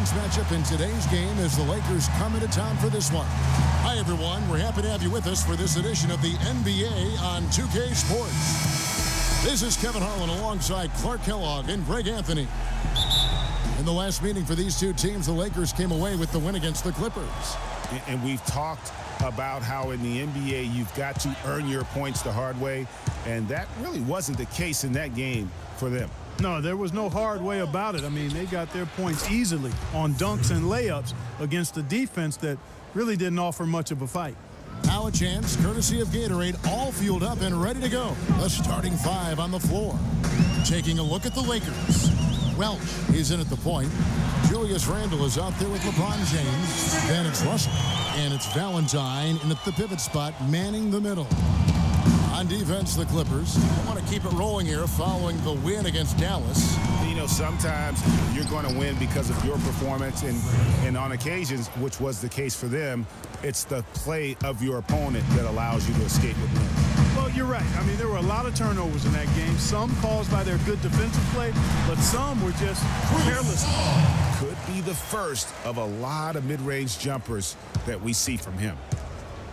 Kings matchup in today's game as the Lakers come into town for this one. Hi, everyone. We're happy to have you with us for this edition of the NBA on 2K Sports. This is Kevin Harlan alongside Clark Kellogg and Greg Anthony. In the last meeting for these two teams, the Lakers came away with the win against the Clippers. And we've talked about how in the NBA you've got to earn your points the hard way, and that really wasn't the case in that game for them. No, there was no hard way about it. I mean, they got their points easily on dunks and layups against a defense that really didn't offer much of a fight. Now a chance, courtesy of Gatorade, all fueled up and ready to go. The starting five on the floor. Taking a look at the Lakers. Welch is in at the point. Julius Randle is out there with LeBron James. Then it's Russell. And it's Valentine in at the pivot spot, manning the middle. On defense, the Clippers want to keep it rolling here following the win against Dallas. You know, sometimes you're going to win because of your performance, and on occasions, which was the case for them, it's the play of your opponent that allows you to escape with wins. Well, you're right. I mean, there were a lot of turnovers in that game, some caused by their good defensive play, but some were just careless. Could be the first of a lot of mid-range jumpers that we see from him.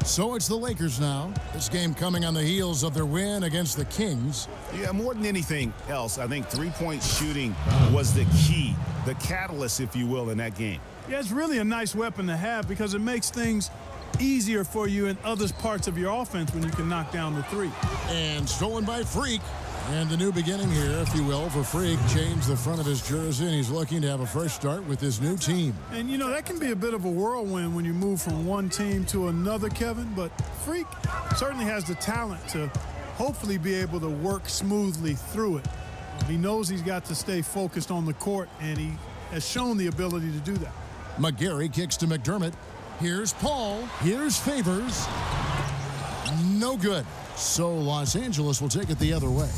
So it's the Lakers now. This game coming on the heels of their win against the Kings. Yeah, more than anything else, I think three-point shooting was the key, the catalyst, if you will, in that game. Yeah, it's really a nice weapon to have because it makes things easier for you in other parts of your offense when you can knock down the three. And stolen by Freak. And the new beginning here, if you will, for Freak. Changed the front of his jersey, and he's looking to have a fresh start with his new team. And, you know, that can be a bit of a whirlwind when you move from one team to another, Kevin. But Freak certainly has the talent to hopefully be able to work smoothly through it. He knows he's got to stay focused on the court, and he has shown the ability to do that. McGarry kicks to McDermott. Here's Paul. Here's Favors. No good. So Los Angeles will take it the other way.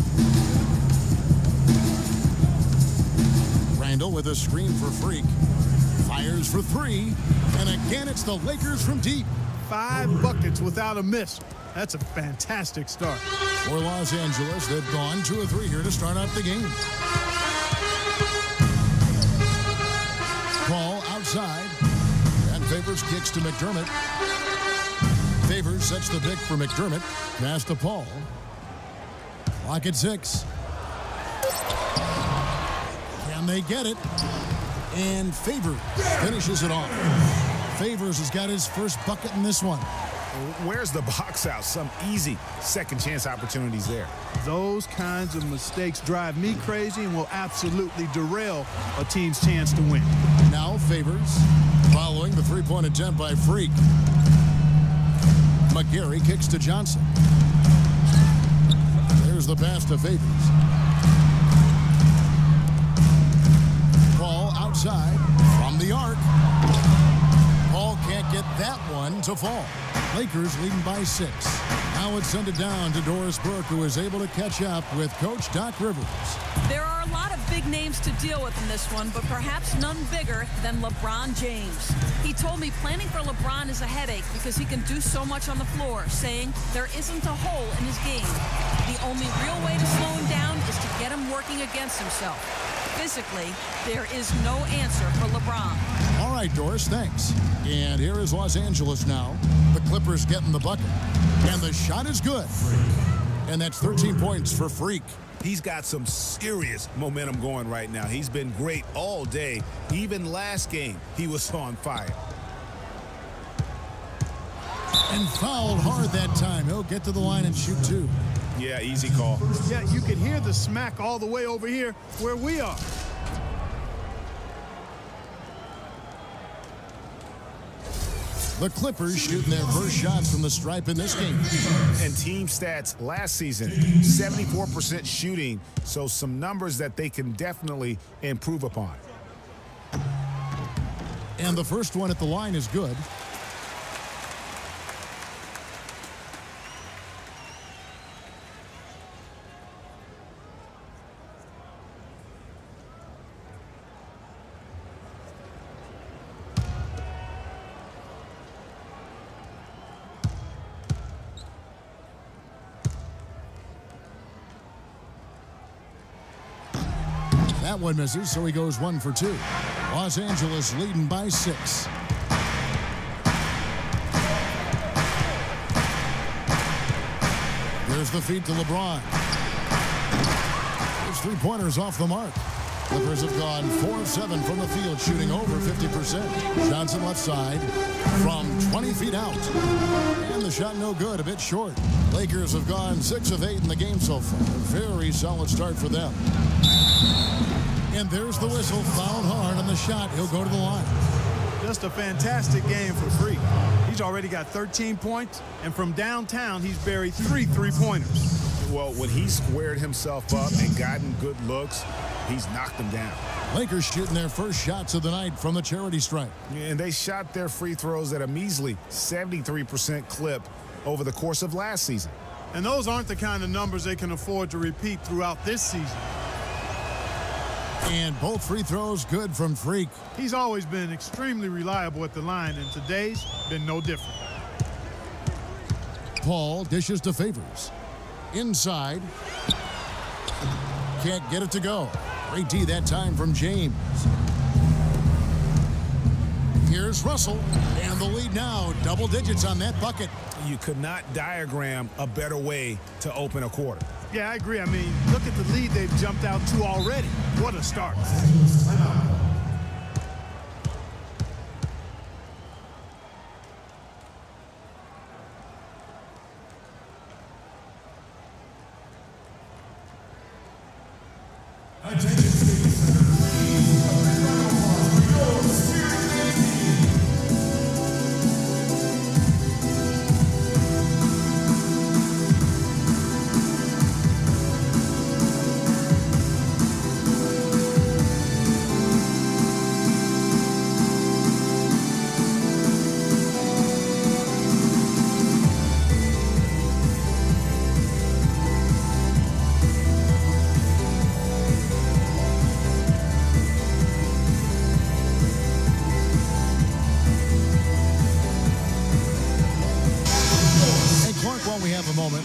Randle with a screen for Freak. Fires for three. And again, it's the Lakers from deep. 5 buckets without a miss. That's a fantastic start. For Los Angeles, they've gone 2 of 3 here to start out the game. Paul outside. And Favors kicks to McDermott. Favors sets the pick for McDermott. Pass to Paul. Clock at 6. Can they get it? And Favors finishes it off. Favors has got his first bucket in this one. Where's the box out? Some easy second chance opportunities there. Those kinds of mistakes drive me crazy and will absolutely derail a team's chance to win. Now Favors following the three-point attempt by Freak. McGarry kicks to Johnson. There's the pass to Favors. Paul outside from the arc. Paul can't get that one to fall. Lakers leading by 6. Now it's sent it down to Doris Burke, who is able to catch up with Coach Doc Rivers. There are a lot of big names to deal with in this one, but perhaps none bigger than LeBron James. He told me planning for LeBron is a headache because he can do so much on the floor, saying there isn't a hole in his game. The only real way to slow him down is to get him working against himself. Physically, there is no answer for LeBron. All right, Doris, thanks. And here is Los Angeles now. The Clippers getting the bucket. And the shot is good. And that's 13 points for Freak. He's got some serious momentum going right now. He's been great all day. Even last game, he was on fire. And fouled hard that time. He'll get to the line and shoot 2. Yeah, easy call. Yeah, you can hear the smack all the way over here where we are. The Clippers shooting their first shots from the stripe in this game. And team stats last season, 74% shooting, so some numbers that they can definitely improve upon. And the first one at the line is good. That one misses, so he goes 1 for 2. Los Angeles leading by 6. Here's the feed to LeBron. His three-pointers off the mark. Clippers have gone 4 of 7 from the field, shooting over 50%. Johnson left side from 20 feet out. And the shot no good, a bit short. Lakers have gone 6 of 8 in the game so far. Very solid start for them. And there's the whistle, fouled hard on the shot. He'll go to the line. Just a fantastic game for Freak. He's already got 13 points, and from downtown, he's buried 3 three-pointers. Well, when he squared himself up and gotten good looks, he's knocked them down. Lakers shooting their first shots of the night from the charity stripe. And they shot their free throws at a measly 73% clip over the course of last season. And those aren't the kind of numbers they can afford to repeat throughout this season. And both free throws good from Freak. He's always been extremely reliable at the line, and today's been no different. Paul dishes to Favors. Inside. Can't get it to go. Great D that time from James. Here's Russell. And the lead now, double digits on that bucket. You could not diagram a better way to open a quarter. Yeah, I agree. I mean, look at the lead they've jumped out to already. What a start.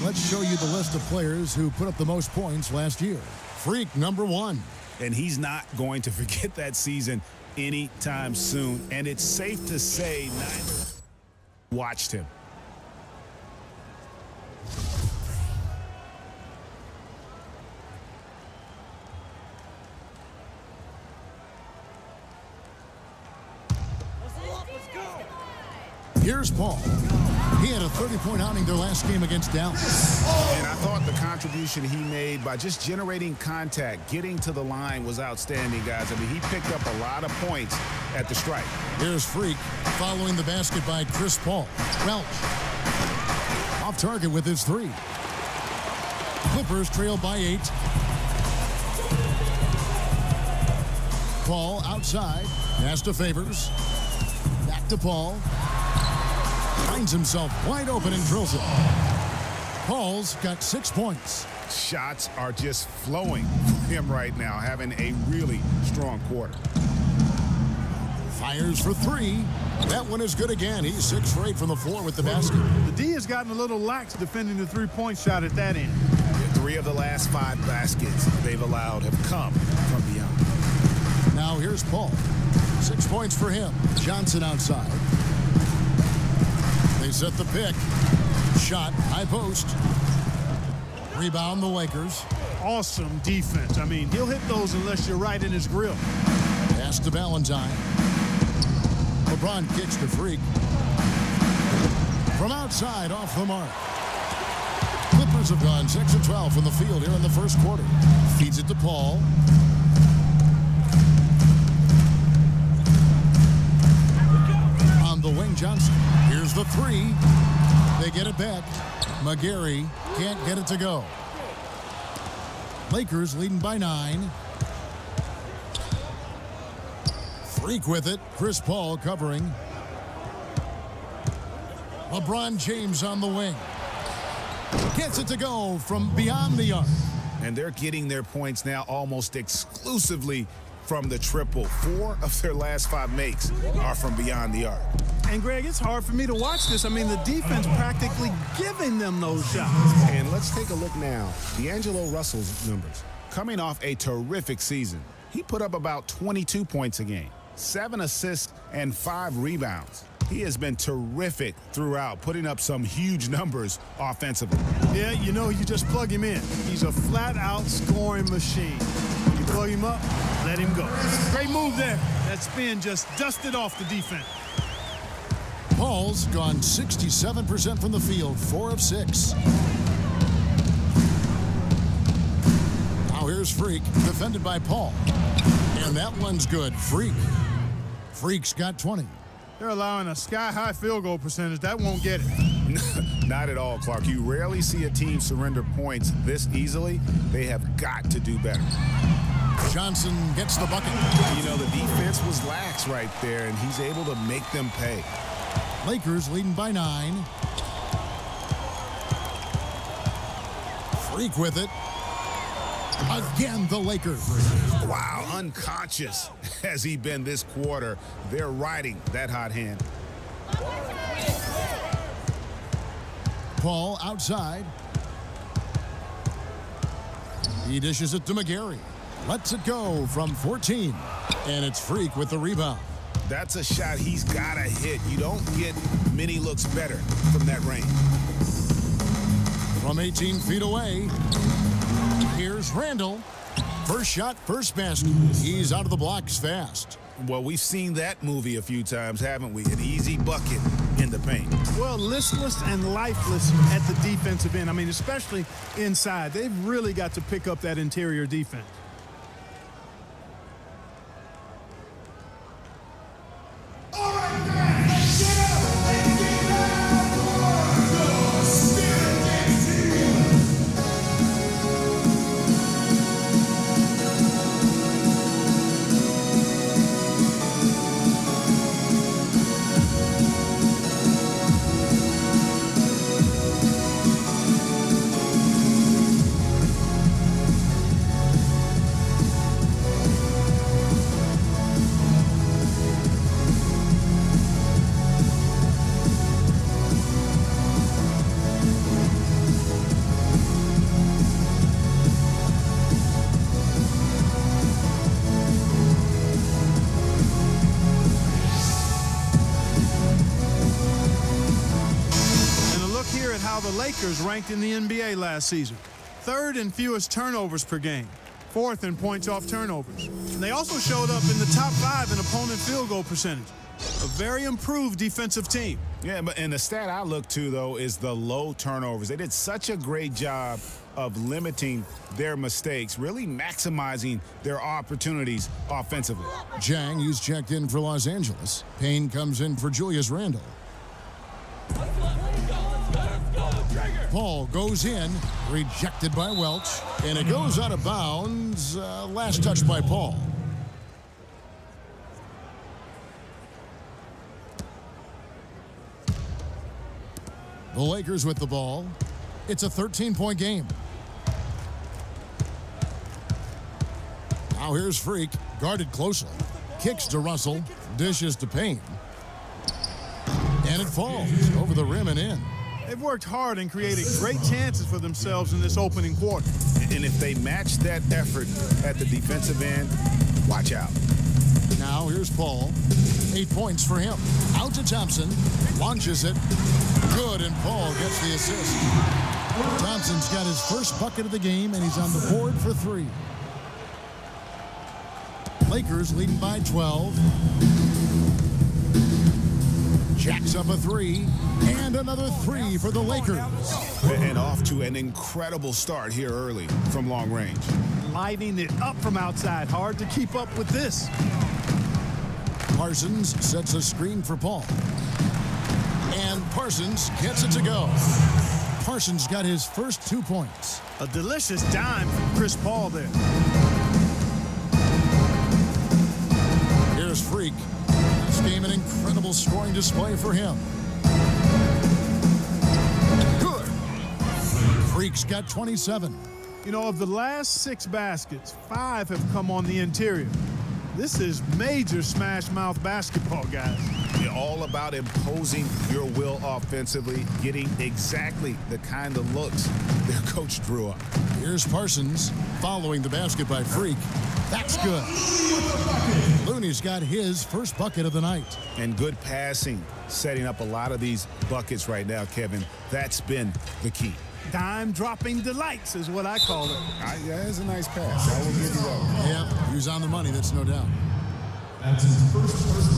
Let's show you the list of players who put up the most points last year. Freak, number 1. And he's not going to forget that season anytime soon. And it's safe to say neither watched him. Here's Paul. He had a 30-point outing their last game against Dallas. And I thought the contribution he made by just generating contact, getting to the line was outstanding, guys. I mean, he picked up a lot of points at the stripe. Here's Freak following the basket by Chris Paul. Welch off target with his 3. Clippers trail by 8. Paul outside. Pass to Favors. Back to Paul. Finds himself wide open and drills it. Paul's got 6 points. Shots are just flowing for him right now, having a really strong quarter. Fires for 3. That one is good again. He's 6 for 8 from the floor with the basket. The D has gotten a little lax defending the three-point shot at that end. 3 of the last 5 baskets they've allowed have come from beyond. Now here's Paul. 6 points for him. Johnson outside. They set the pick. Shot, high post. Rebound the Lakers. Awesome defense. I mean, he'll hit those unless you're right in his grill. Pass to Valentine. LeBron kicks to Freak. From outside, off the mark. Clippers have gone 6 of 12 from the field here in the first quarter. Feeds it to Paul. On the wing, Johnson. Here's the 3. They get it back. McGarry can't get it to go. Lakers leading by 9. Freak with it. Chris Paul covering. LeBron James on the wing. Gets it to go from beyond the arc. And they're getting their points now almost exclusively from the triple. 4 of their last 5 makes are from beyond the arc. And, Greg, it's hard for me to watch this. I mean, the defense practically giving them those shots. And let's take a look now. D'Angelo Russell's numbers. Coming off a terrific season, he put up about 22 points a game. 7 assists and 5 rebounds. He has been terrific throughout, putting up some huge numbers offensively. Yeah, you know, you just plug him in. He's a flat-out scoring machine. You plug him up, let him go. Great move there. That spin just dusted off the defense. Paul's gone 67% from the field, 4 of 6. Now here's Freak, defended by Paul. And that one's good. Freak's got 20. They're allowing a sky-high field goal percentage. That won't get it. Not at all, Clark. You rarely see a team surrender points this easily. They have got to do better. Johnson gets the bucket. You know, the defense was lax right there, and he's able to make them pay. Lakers leading by 9. Freak with it. Again, the Lakers. Wow, unconscious has he been this quarter. They're riding that hot hand. Paul outside. He dishes it to McGarry. Lets it go from 14. And it's Freak with the rebound. That's a shot he's got to hit. You don't get many looks better from that range. From 18 feet away, here's Randall. First shot, first basket. He's out of the blocks fast. Well, we've seen that movie a few times, haven't we? An easy bucket in the paint. Well, listless and lifeless at the defensive end. I mean, especially inside. They've really got to pick up that interior defense. The Lakers ranked in the NBA last season. 3rd in fewest turnovers per game. 4th in points off turnovers. And they also showed up in the top 5 in opponent field goal percentage. A very improved defensive team. Yeah, and the stat I look to, though, is the low turnovers. They did such a great job of limiting their mistakes, really maximizing their opportunities offensively. Jang, who's checked in for Los Angeles. Payne comes in for Julius Randle. Paul goes in, rejected by Welch, and it goes out of bounds. Last touch by Paul. The Lakers with the ball. It's a 13-point game. Now here's Freak, guarded closely. Kicks to Russell, dishes to Payne. And it falls over the rim and in. They've worked hard and created great chances for themselves in this opening quarter. And if they match that effort at the defensive end, watch out. Now here's Paul. 8 points for him. Out to Thompson. Launches it. Good, and Paul gets the assist. Thompson's got his first bucket of the game, and he's on the board for 3. Lakers leading by 12. Jacks up a 3, and another 3 for the Lakers. And off to an incredible start here early from long range. Lighting it up from outside. Hard to keep up with this. Parsons sets a screen for Paul. And Parsons gets it to go. Parsons got his first 2 points. A delicious dime from Chris Paul there. Here's Freak. This game an incredible scoring display for him. Good. Freak's got 27. You know, of the last 6 baskets, 5 have come on the interior. This is major smash mouth basketball, guys. You're all about imposing your will offensively, getting exactly the kind of looks their coach drew up. Here's Parsons following the basket by Freak. That's good. Looney's got his first bucket of the night. And good passing, setting up a lot of these buckets right now, Kevin. That's been the key. Dime-dropping delights is what I call it. Yeah, that's a nice pass. I will give you that. Yeah, he was on the money, that's no doubt.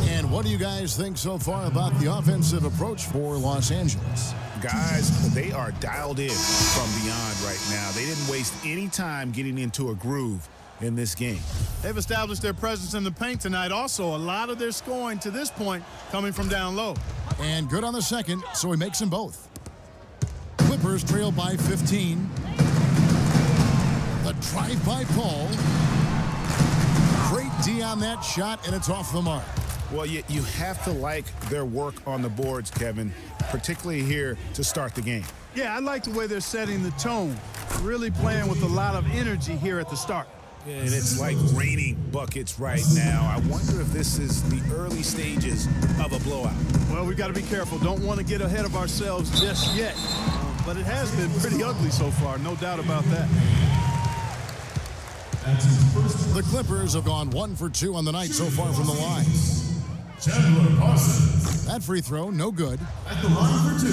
And what do you guys think so far about the offensive approach for Los Angeles? Guys, they are dialed in from beyond right now. They didn't waste any time getting into a groove in this game. They've established their presence in the paint tonight. Also, a lot of their scoring to this point coming from down low. And good on the second, so he makes them both. Clippers trail by 15. The drive by Paul. Great D on that shot, and it's off the mark. Well, you have to like their work on the boards, Kevin, particularly here to start the game. Yeah, I like the way they're setting the tone. Really playing with a lot of energy here at the start. And it's like raining buckets right now. I wonder if this is the early stages of a blowout. Well, we've got to be careful. Don't want to get ahead of ourselves just yet. But it has been pretty ugly so far, no doubt about that. The Clippers have gone 1 for 2 on the night so far from the line. Chandler Parsons That free throw, no good. at the line for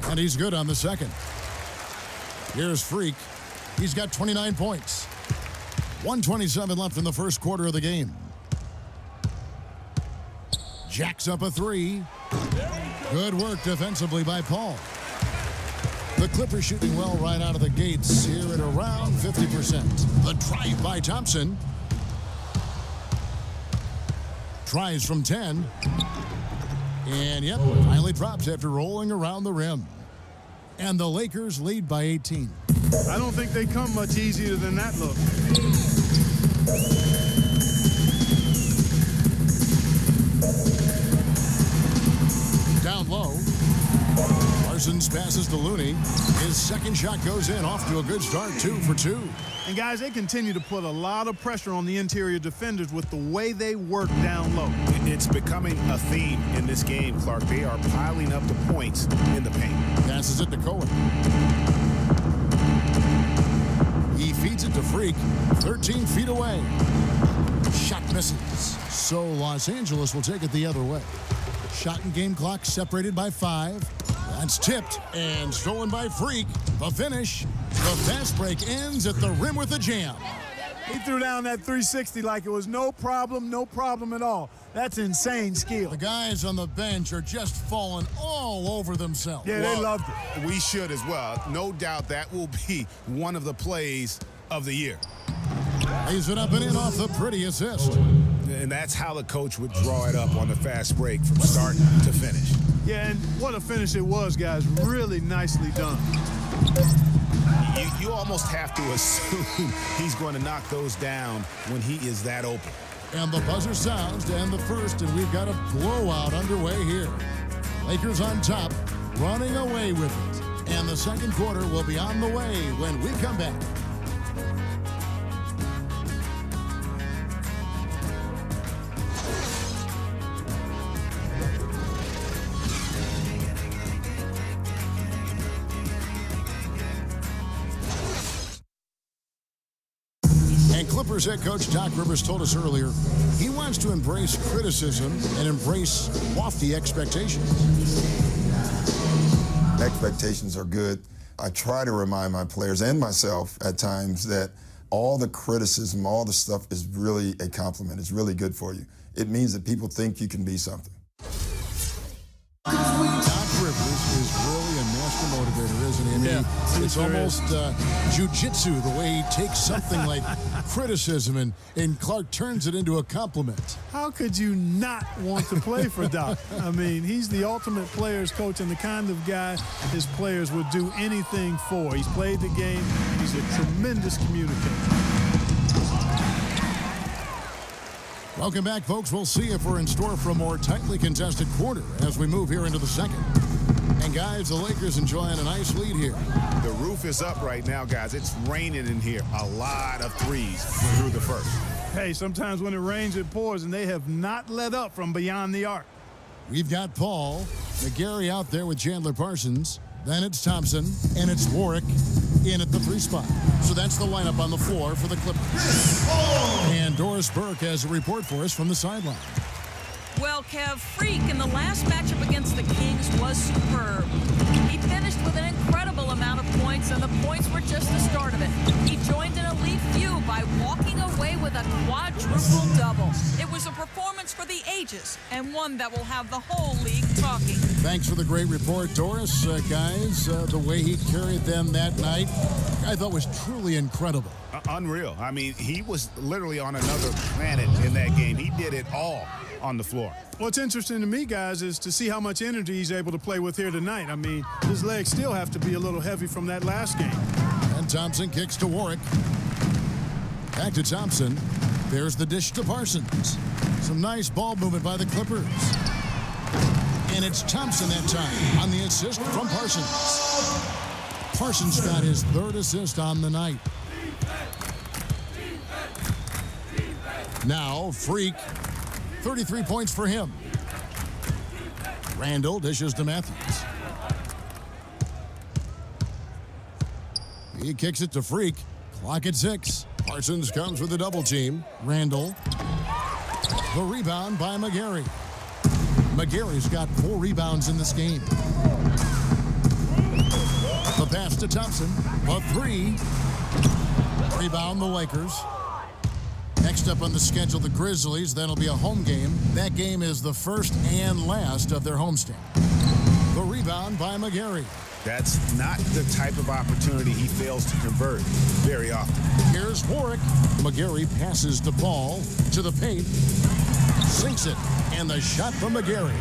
2. And he's good on the second. Here's Freak. He's got 29 points. 1:27 left in the first quarter of the game. Jacks up a three. Good work defensively by Paul. The Clippers shooting well right out of the gates here at around 50%. The drive by Thompson. Tries from 10. And yep, finally drops after rolling around the rim. And the Lakers lead by 18. I don't think they come much easier than that look. Down low. Parsons passes to Looney. His second shot goes in, off to a good start, 2 for 2. And guys, they continue to put a lot of pressure on the interior defenders with the way they work down low. It's becoming a theme in this game, Clark. They are piling up the points in the paint. Passes it to Cohen. He feeds it to Freak, 13 feet away. Shot misses. So Los Angeles will take it the other way. Shot and game clock separated by 5. That's tipped and stolen by Freak. The finish. The fast break ends at the rim with a jam. He threw down that 360 like it was no problem at all. That's insane skill. The guys on the bench are just falling all over themselves. Yeah, they loved it. We should as well. No doubt that will be one of the plays of the year. Lays it up and in off the pretty assist. And that's how the coach would draw it up on the fast break from start to finish. Yeah, and what a finish it was, guys. Really nicely done. You almost have to assume he's going to knock those down when he is that open. And the buzzer sounds to end the first, and we've got a blowout underway here. Lakers on top, running away with it. And the second quarter will be on the way when we come back. Clippers head coach Doc Rivers told us earlier he wants to embrace criticism and embrace lofty expectations. Expectations are good. I try to remind my players and myself at times that all the criticism, all the stuff is really a compliment. It's really good for you. It means that people think you can be something. Doc Rivers is really a master motivator, isn't he? I mean, it's almost jiu-jitsu, the way he takes something like criticism and Clark turns it into a compliment. How could you not want to play for Doc? I mean, he's the ultimate players coach and the kind of guy his players would do anything for. He's played the game. He's a tremendous communicator. Welcome back, folks. We'll see if we're in store for a more tightly contested quarter as we move here into the second. And And guys, the Lakers enjoying a nice lead here. The roof is up right now, guys. It's raining in here. A lot of threes through the first. Hey, sometimes when it rains, it pours, and they have not let up from beyond the arc. We've got Paul, McGarry out there with Chandler Parsons. Then it's Thompson, and it's Warwick in at the 3 spot. So that's the lineup on the floor for the Clippers. And Doris Burke has a report for us from the sideline. Well, Kev, Freak in the last matchup against the Kings was superb. He finished with an incredible amount of points, and the points were just the start of it. He joined an elite few by walking away with a quadruple double. It was a performance for the ages, and one that will have the whole league talking. Thanks for the great report, Doris. Guys, the way he carried them that night, I thought was truly incredible. Unreal. I mean, he was literally on another planet in that game. He did it all on the floor. What's interesting to me, guys, is to see how much energy he's able to play with here tonight. I mean, his legs still have to be a little heavy from that last game. And Thompson kicks to Warwick. Back to Thompson. There's the dish to Parsons. Some nice ball movement by the Clippers. And it's Thompson that time on the assist from Parsons. Parsons got his 3rd assist on the night. Now, Freak, 33 points for him. Randall dishes to Matthews. He kicks it to Freak. Clock at 6. Parsons comes with a double team. Randall. The rebound by McGarry. McGarry's got 4 rebounds in this game. The pass to Thompson. A 3. Rebound the Lakers. Next up on the schedule, the Grizzlies. That'll be a home game. That game is the first and last of their homestand. The rebound by McGarry. That's not the type of opportunity he fails to convert very often. Here's Warwick. McGarry passes to Paul. To the paint. Sinks it. And the shot from McGarry.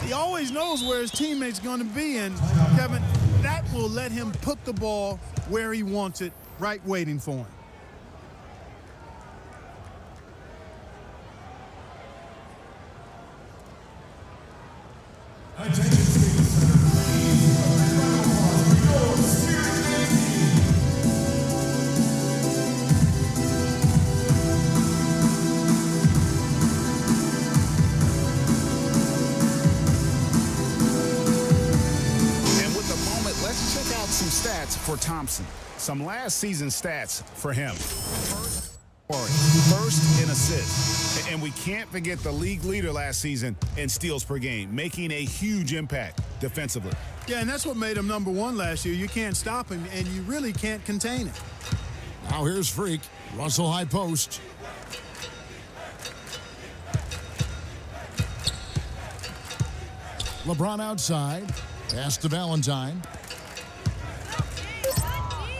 He always knows where his teammate's going to be, and, Kevin, that will let him put the ball where he wants it, right waiting for him. For Thompson, some last season stats for him. First in assists. And we can't forget the league leader last season in steals per game, making a huge impact defensively. Yeah, and that's what made him #1 last year. You can't stop him, and you really can't contain him. Now here's Freak. Russell high post. LeBron outside. Pass to Valentine.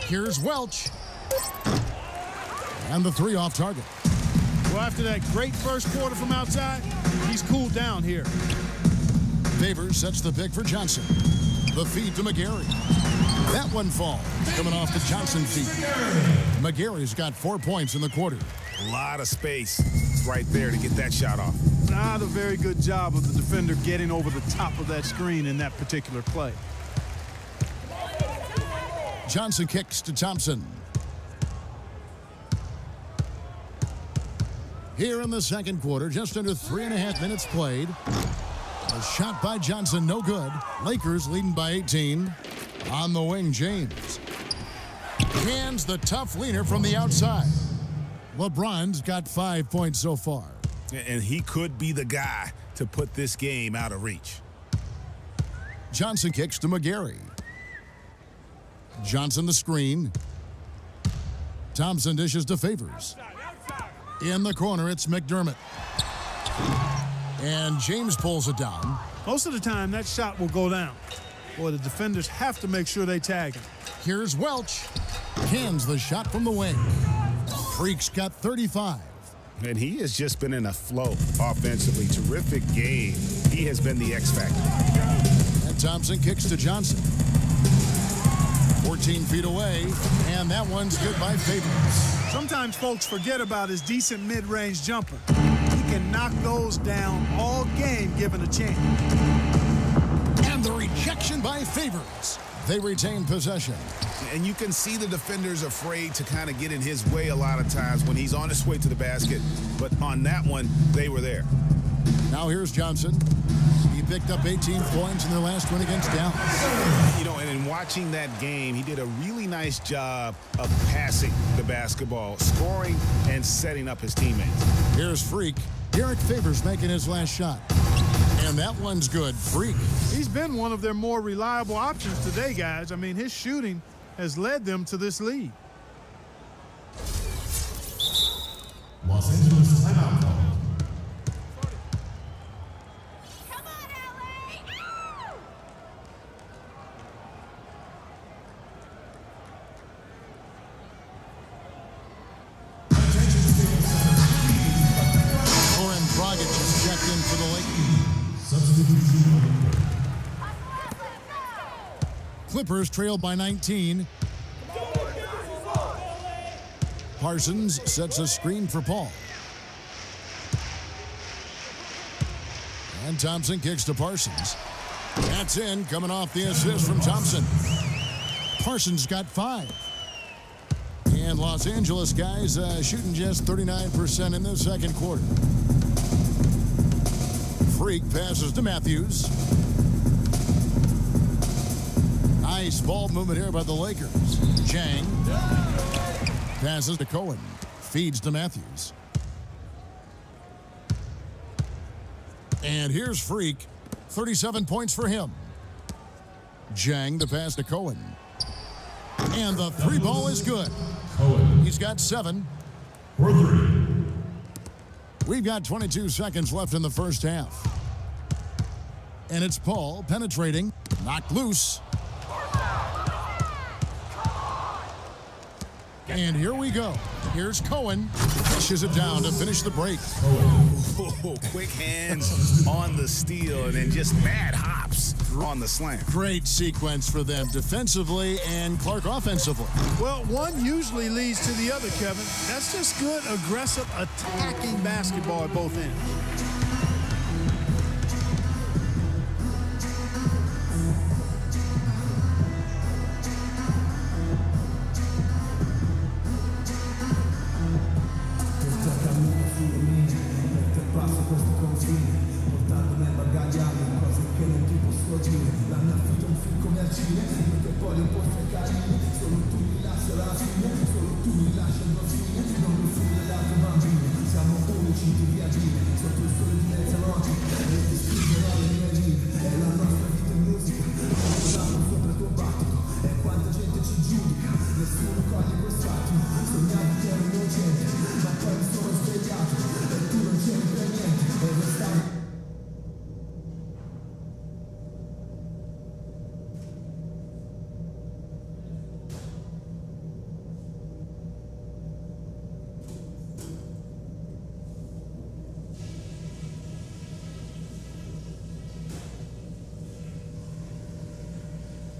Here's Welch. And the 3 off target. Well, after that great first quarter from outside, he's cooled down here. Favors sets the pick for Johnson. The feed to McGarry. That one falls. Coming off the Johnson feed. McGarry's got 4 points in the quarter. A lot of space right there to get that shot off. Not a very good job of the defender getting over the top of that screen in that particular play. Johnson kicks to Thompson. Here in the second quarter, just under 3.5 minutes played. A shot by Johnson, no good. Lakers leading by 18. On the wing, James. Hands the tough leaner from the outside. LeBron's got 5 points so far. And he could be the guy to put this game out of reach. Johnson kicks to McGarry. Johnson the screen. Thompson dishes to Favors. In the corner, it's McDermott. And James pulls it down. Most of the time, that shot will go down. Boy, the defenders have to make sure they tag him. Here's Welch. Cans the shot from the wing. Freak's got 35. And he has just been in a flow offensively. Terrific game. He has been the X factor. And Thompson kicks to Johnson. 14 feet away, and that one's good by Favors. Sometimes folks forget about his decent mid-range jumper. He can knock those down all game given a chance. And the rejection deflection by Favors. They retain possession. And you can see the defenders afraid to kind of get in his way a lot of times when he's on his way to the basket. But on that one, they were there. Now here's Johnson. He picked up 18 points in their last win against Dallas. You know, and in watching that game, he did a really nice job of passing the basketball, scoring, and setting up his teammates. Here's Freak. Derek Favors making his last shot. And that one's good. Freak. He's been one of their more reliable options today, guys. I mean, his shooting has led them to this lead. Los Angeles timeout call. Goran Dragic is checked in for the Lakers. Clippers trail by 19. Parsons sets a screen for Paul. And Thompson kicks to Parsons. That's in, coming off the assist from Thompson. Parsons got 5. And Los Angeles guys shooting just 39% in the second quarter. Freak passes to Matthews. Nice ball movement here by the Lakers. Chang passes to Cohen. Feeds to Matthews. And here's Freak. 37 points for him. Jang the pass to Cohen. And the 3 ball is good. He's got 7. For 3. We've got 22 seconds left in the first half. And it's Paul penetrating. Knocked loose. And here we go. Here's Cohen. Pushes it down to finish the break. Oh, quick hands on the steal and then just mad hops on the slam. Great sequence for them defensively and Clark offensively. Well, one usually leads to the other, Kevin. That's just good, aggressive, attacking basketball at both ends.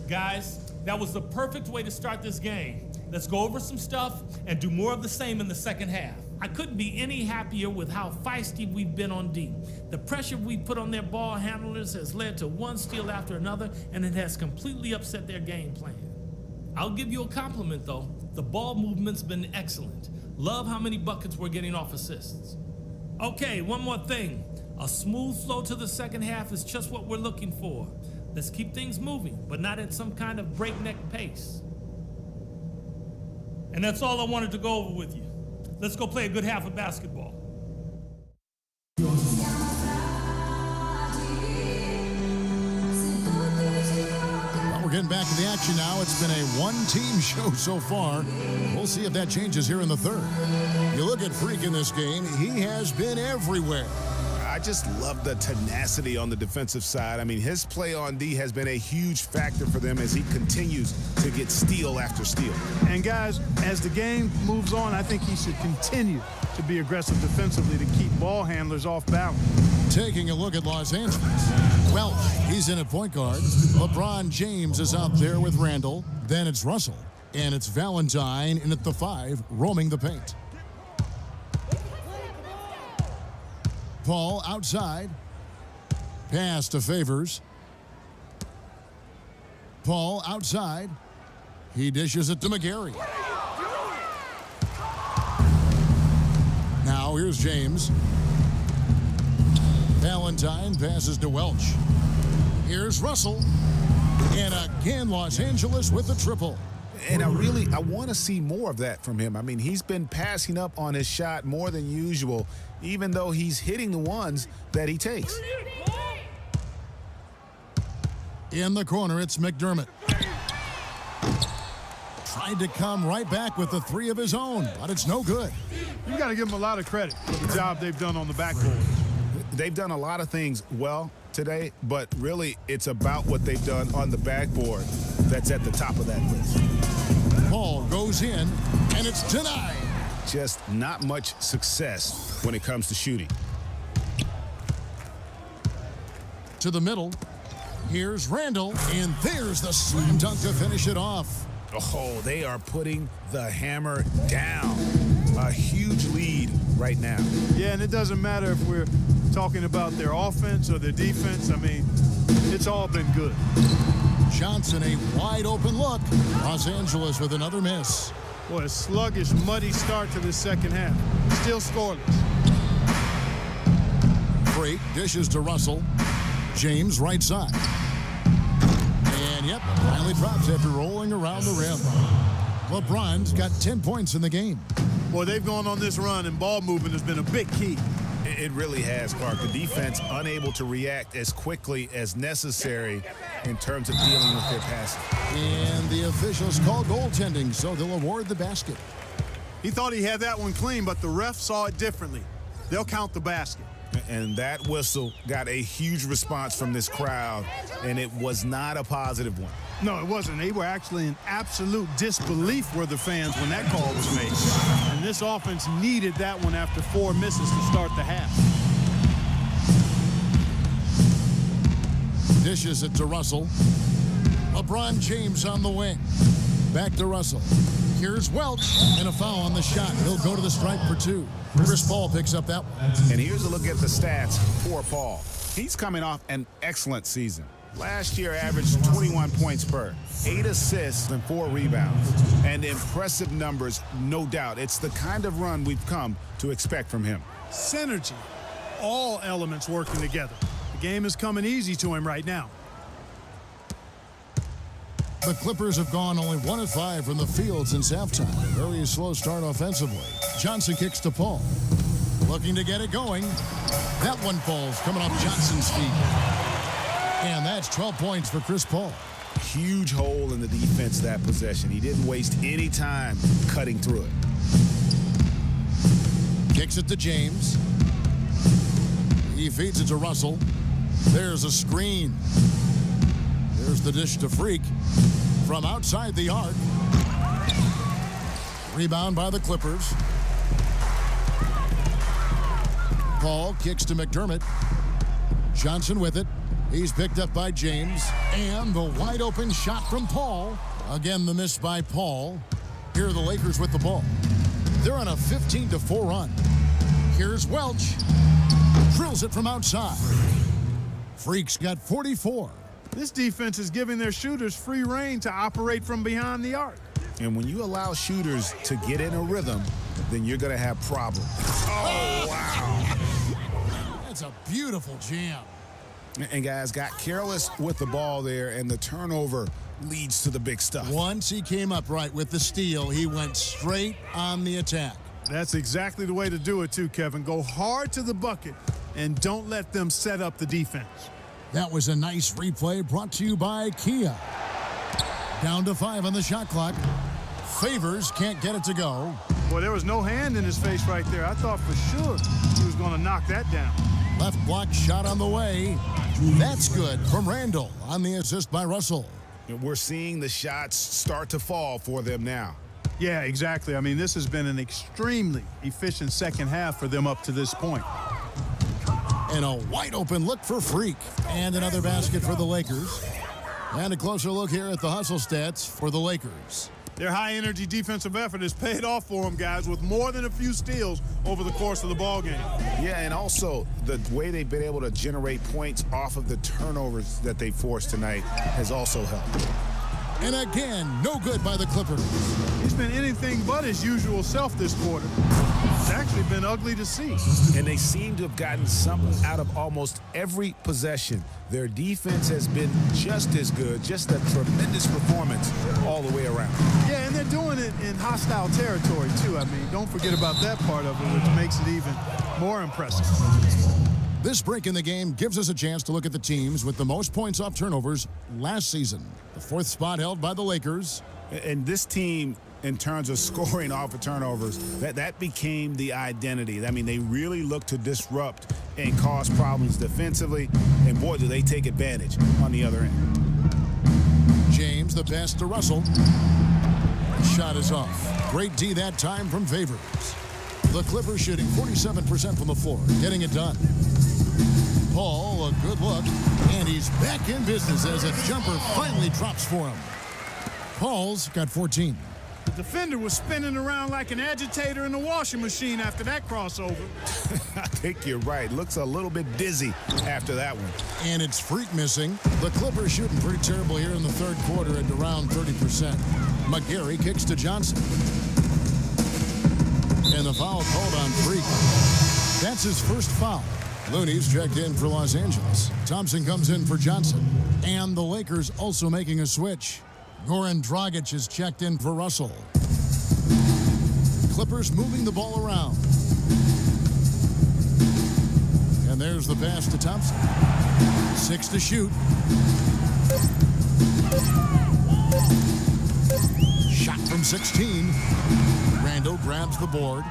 Guys, that was the perfect way to start this game. Let's go over some stuff and do more of the same in the second half. I couldn't be any happier with how feisty we've been on D. The pressure we put on their ball handlers has led to one steal after another, and it has completely upset their game plan. I'll give you a compliment, though. The ball movement's been excellent. Love how many buckets we're getting off assists. Okay, one more thing. A smooth flow to the second half is just what we're looking for. Let's keep things moving, but not at some kind of breakneck pace. And that's all I wanted to go over with you. Let's go play a good half of basketball. Well, we're getting back to the action now. It's been a one-team show so far. We'll see if that changes here in the third. You look at Freak in this game, he has been everywhere. I just love the tenacity on the defensive side. I mean, his play on D has been a huge factor for them as he continues to get steal after steal. And guys, as the game moves on, I think he should continue to be aggressive defensively to keep ball handlers off balance. Taking a look at Los Angeles. Welch, he's in at point guard. LeBron James is out there with Randall. Then it's Russell. And it's Valentine in at the 5, roaming the paint. Paul outside. Pass to Favors. Paul outside. He dishes it to McGarry. Now here's James. Valentine passes to Welch. Here's Russell. And again, Los Angeles with the triple. And I want to see more of that from him. I mean, he's been passing up on his shot more than usual, even though he's hitting the ones that he takes. In the corner, it's McDermott. Tried to come right back with the three of his own, but it's no good. You got to give them a lot of credit for the job they've done on the backboard. They've done a lot of things well today, but really it's about what they've done on the backboard that's at the top of that list. Ball goes in, and it's denied. Just not much success when it comes to shooting. To the middle. Here's Randall, and there's the slam dunk to finish it off. Oh, they are putting the hammer down. A huge lead right now. Yeah, and it doesn't matter if we're talking about their offense or their defense. I mean, it's all been good. Johnson, a wide open look. Los Angeles with another miss. Boy, a sluggish, muddy start to the second half. Still scoreless. Freak dishes to Russell. James right side. And yep, finally drops after rolling around the rim. LeBron's got 10 points in the game. Boy, they've gone on this run, and ball movement has been a big key. It really has, Clark. The defense unable to react as quickly as necessary in terms of dealing with their passing. And the officials call goaltending, so they'll award the basket. He thought he had that one clean, but the ref saw it differently. They'll count the basket. And that whistle got a huge response from this crowd, and it was not a positive one. No, it wasn't. They were actually in absolute disbelief, were the fans, when that call was made. And this offense needed that one after 4 misses to start the half. Dishes it to Russell. LeBron James on the wing. Back to Russell. Here's Welch, and a foul on the shot. He'll go to the stripe for 2. Chris Paul picks up that one. And here's a look at the stats for Paul. He's coming off an excellent season. Last year averaged 21 points per, 8 assists and 4 rebounds. And impressive numbers, no doubt. It's the kind of run we've come to expect from him. Synergy. All elements working together. The game is coming easy to him right now. The Clippers have gone only 1 of 5 from the field since halftime. A very slow start offensively. Johnson kicks to Paul. Looking to get it going. That one falls coming off Johnson's feet. And that's 12 points for Chris Paul. Huge hole in the defense that possession. He didn't waste any time cutting through it. Kicks it to James. He feeds it to Russell. There's a screen. There's the dish to Freak from outside the arc. Rebound by the Clippers. Paul kicks to McDermott. Johnson with it. He's picked up by James. And the wide open shot from Paul. Again, the miss by Paul. Here are the Lakers with the ball. They're on a 15-4 run. Here's Welch. Drills it from outside. Freak's got 44. This defense is giving their shooters free rein to operate from behind the arc. And when you allow shooters to get in a rhythm, then you're going to have problems. Oh, wow. That's a beautiful jam. And guys got careless with the ball there, and the turnover leads to the big stuff. Once he came up right with the steal, he went straight on the attack. That's exactly the way to do it too, Kevin. Go hard to the bucket and don't let them set up the defense. That was a nice replay brought to you by Kia. Down to 5 on the shot clock. Favors can't get it to go. Boy, there was no hand in his face right there. I thought for sure he was going to knock that down. Left block shot on the way. That's good from Randall on the assist by Russell. We're seeing the shots start to fall for them now. Yeah, exactly. I mean, this has been an extremely efficient second half for them up to this point. And a wide open look for Freak. And another basket for the Lakers. And a closer look here at the hustle stats for the Lakers. Their high-energy defensive effort has paid off for them, guys, with more than a few steals over the course of the ballgame. Yeah, and also the way they've been able to generate points off of the turnovers that they forced tonight has also helped. And again, no good by the Clippers. He's been anything but his usual self this quarter. It's actually been ugly to see. And they seem to have gotten something out of almost every possession. Their defense has been just as good, just a tremendous performance all the way around. Yeah, and they're doing it in hostile territory, too. I mean, don't forget about that part of it, which makes it even more impressive. This break in the game gives us a chance to look at the teams with the most points off turnovers last season. The 4th spot held by the Lakers. And this team, in terms of scoring off of turnovers, that became the identity. I mean, they really look to disrupt and cause problems defensively, and boy, do they take advantage on the other end. James, the pass to Russell. Shot is off. Great D that time from Favors. The Clippers shooting 47% from the floor, getting it done. Paul, a good look, and he's back in business as a jumper finally drops for him. Paul's got 14. The defender was spinning around like an agitator in the washing machine after that crossover. I think you're right. Looks a little bit dizzy after that one. And it's Freak missing. The Clippers shooting pretty terrible here in the 3rd quarter at around 30%. McGarry kicks to Johnson. And the foul called on Freak. That's his first foul. Looney's checked in for Los Angeles. Thompson comes in for Johnson. And the Lakers also making a switch. Goran Dragic is checked in for Russell. Clippers moving the ball around. And there's the pass to Thompson. 6 to shoot. Shot from 16. Randall grabs the board.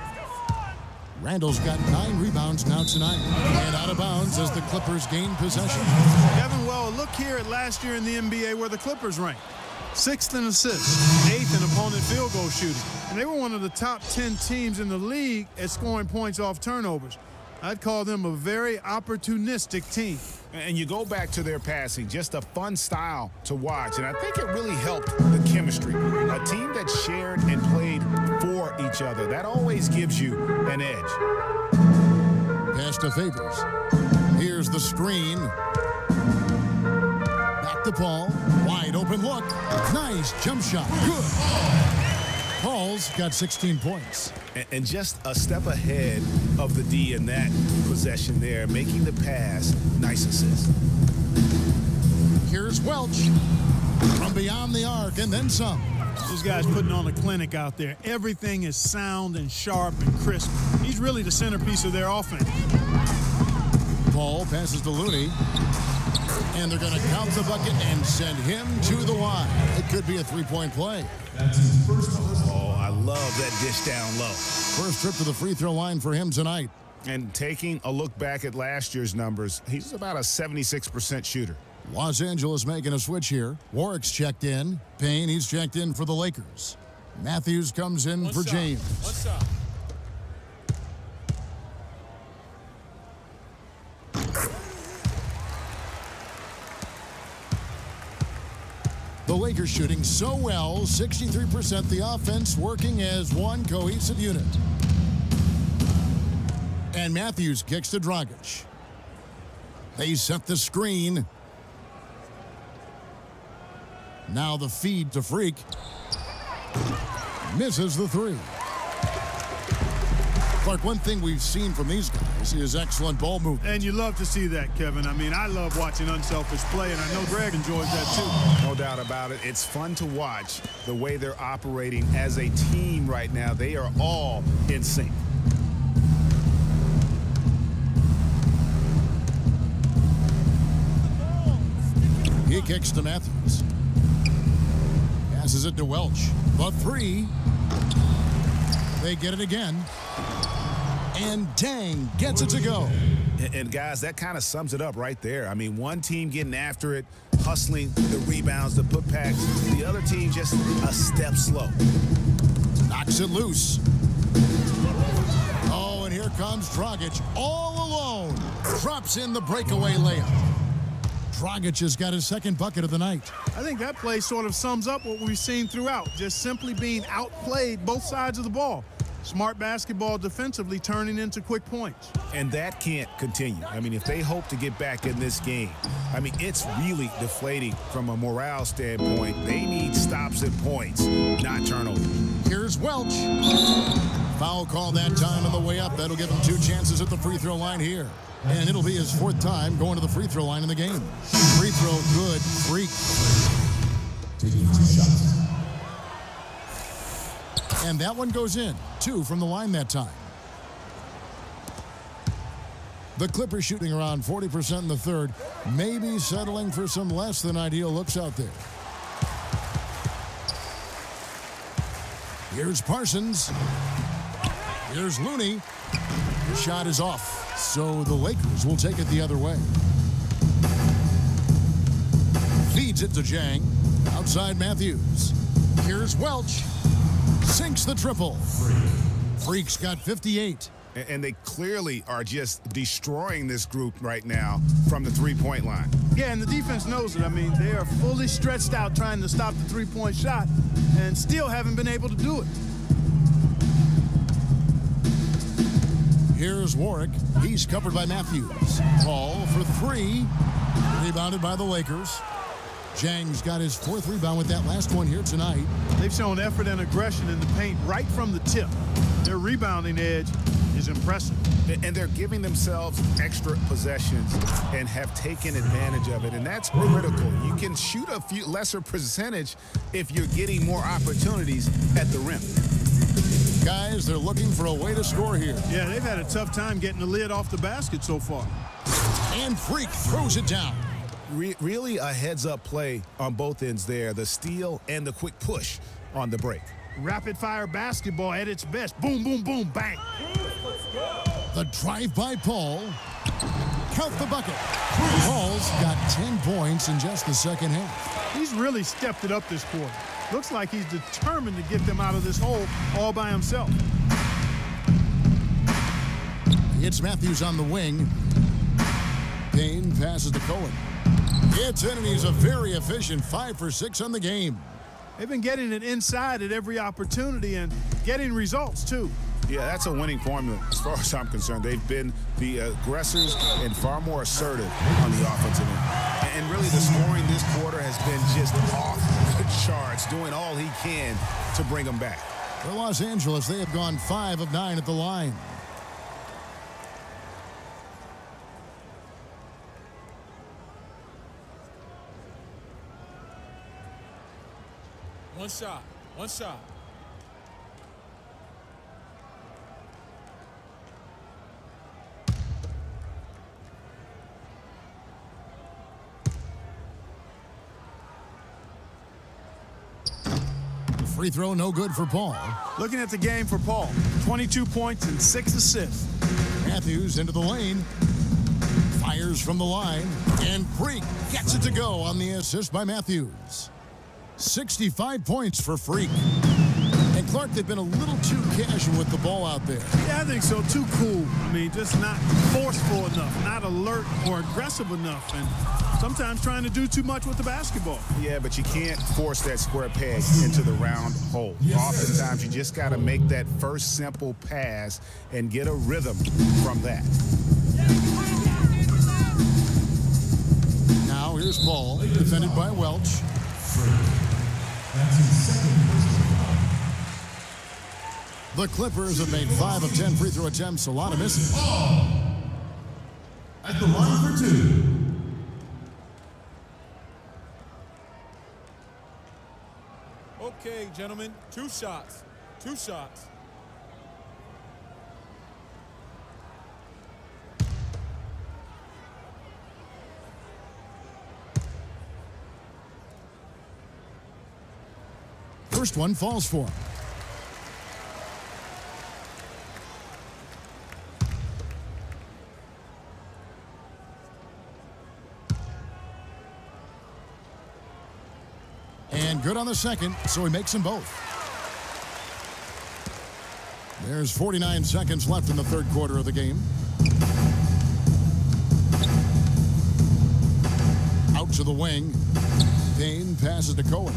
Randall's got 9 rebounds now tonight. And out of bounds as the Clippers gain possession. Kevin, well, look here at last year in the NBA where the Clippers ranked. 6th in assists, 8th in opponent field goal shooting. And they were one of the top 10 teams in the league at scoring points off turnovers. I'd call them a very opportunistic team. And you go back to their passing, just a fun style to watch. And I think it really helped the chemistry. A team that shared and played for each other. That always gives you an edge. Pass to Favors. Here's the screen. Back to Paul. Wide open look. Nice jump shot. Good. Paul's got 16 points. And just a step ahead of the D in that possession there, making the pass. Nice assist. Here's Welch from beyond the arc and then some. This guy's putting on a clinic out there. Everything is sound and sharp and crisp. He's really the centerpiece of their offense. Paul passes to Looney. And they're going to count the bucket and send him to the line. It could be a 3-point play. Oh, I love that dish down low. First trip to the free throw line for him tonight. And taking a look back at last year's numbers, he's about a 76% shooter. Los Angeles making a switch here. Warwick's checked in. Payne, he's checked in for the Lakers. Matthews comes in for James. What's up? The Lakers shooting so well, 63%, the offense working as one cohesive unit. And Matthews kicks to Dragic. They set the screen. Now the feed to Freak. Misses the 3. Clark, one thing we've seen from these guys is excellent ball movement. And you love to see that, Kevin. I mean, I love watching unselfish play, and I know Greg enjoys that too. No doubt about it. It's fun to watch the way they're operating as a team right now. They are all in sync. He kicks to Matthews. Passes it to Welch. The 3. They get it again. And Dang gets it to go. And guys, that kind of sums it up right there. I mean, one team getting after it, hustling the rebounds, the putbacks. The other team just a step slow. Knocks it loose. Oh, and here comes Dragic all alone. Drops in the breakaway layup. Dragic has got his second bucket of the night. I think that play sort of sums up what we've seen throughout, just simply being outplayed both sides of the ball. Smart basketball defensively turning into quick points. And that can't continue. I mean, if they hope to get back in this game, I mean, it's really deflating from a morale standpoint. They need stops and points, not turnovers. Here's Welch. Foul call that time on the way up. That'll give him 2 chances at the free throw line here. And it'll be his 4th time going to the free throw line in the game. Free throw good. Freak. Taking 2 shots. And that one goes in. 2 from the line that time. The Clippers shooting around 40% in the third. Maybe settling for some less than ideal looks out there. Here's Parsons. Here's Looney. The shot is off, so the Lakers will take it the other way. Feeds it to Jang. Outside Matthews. Here's Welch. Sinks the triple. Freak's got 58. And they clearly are just destroying this group right now from the three-point line. Yeah, and the defense knows it. I mean, they are fully stretched out trying to stop the three-point shot and still haven't been able to do it. Here's Warwick. He's covered by Matthews. Paul for 3. Rebounded by the Lakers. Jang's got his 4th rebound with that last one here tonight. They've shown effort and aggression in the paint right from the tip. Their rebounding edge is impressive. And they're giving themselves extra possessions and have taken advantage of it, and that's critical. You can shoot a few lesser percentage if you're getting more opportunities at the rim. Guys, they're looking for a way to score here. Yeah, they've had a tough time getting the lid off the basket so far. And Freak throws it down. Really a heads-up play on both ends there, the steal and the quick push on the break. Rapid-fire basketball at its best. Boom, boom, boom, bang. The drive by Paul. Count the bucket. Paul's got 10 points in just the second half. He's really stepped it up this quarter. Looks like he's determined to get them out of this hole all by himself. It's Matthews on the wing. Payne passes to Cohen. It's in, and he's a very efficient 5 for 6 on the game. They've been getting it inside at every opportunity and getting results, too. Yeah, that's a winning formula as far as I'm concerned. They've been the aggressors and far more assertive on the offensive end. And really the scoring this quarter has been just off the charts, doing all he can to bring them back. For Los Angeles, they have gone 5 of 9 at the line. One shot. Free throw, no good for Paul. Looking at the game for Paul, 22 points and 6 assists. Matthews into the lane. Fires from the line. And Freak gets it to go on the assist by Matthews. 65 points for Freak. And Clark, they've been a little too casual with the ball out there. Yeah, I think so. Too cool. I mean, just not forceful enough, not alert or aggressive enough, and sometimes trying to do too much with the basketball. Yeah, but you can't force that square peg into the round hole. Oftentimes, you just got to make that first simple pass and get a rhythm from that. Now here's Paul, defended by Welch. That's his second personal foul. The Clippers have made 5 of 10 free throw attempts, a lot of misses. At the line for 2. Okay, gentlemen, 2 shots. 2 shots. First one falls for him. And good on the second, so he makes them both. There's 49 seconds left in the third quarter of the game. Out to the wing. Payne passes to Cohen.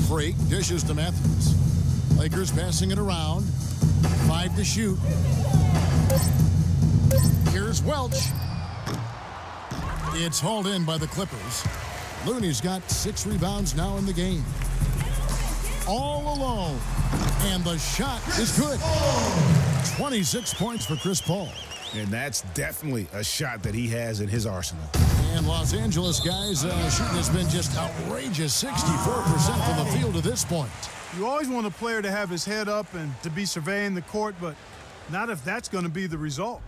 Freak dishes to Matthews. Lakers passing it around. 5 to shoot. Here's Welch. It's hauled in by the Clippers. Looney's got 6 rebounds now in the game. All alone. And the shot is good. 26 points for Chris Paul. And that's definitely a shot that he has in his arsenal. And Los Angeles guys, shooting has been just outrageous. 64% from the field to this point. You always want a player to have his head up and to be surveying the court, but not if that's going to be the result.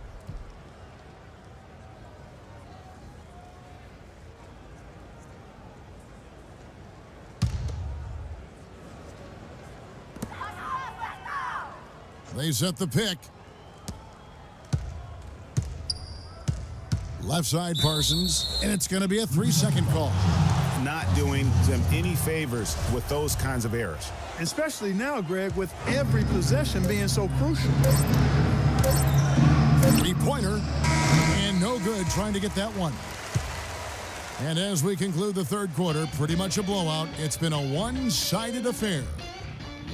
They set the pick. Left side Parsons, and it's going to be a 3-second call. Not doing them any favors with those kinds of errors. Especially now, Greg, with every possession being so crucial. 3-pointer, and no good trying to get that one. And as we conclude the third quarter, pretty much a blowout. It's been a one-sided affair.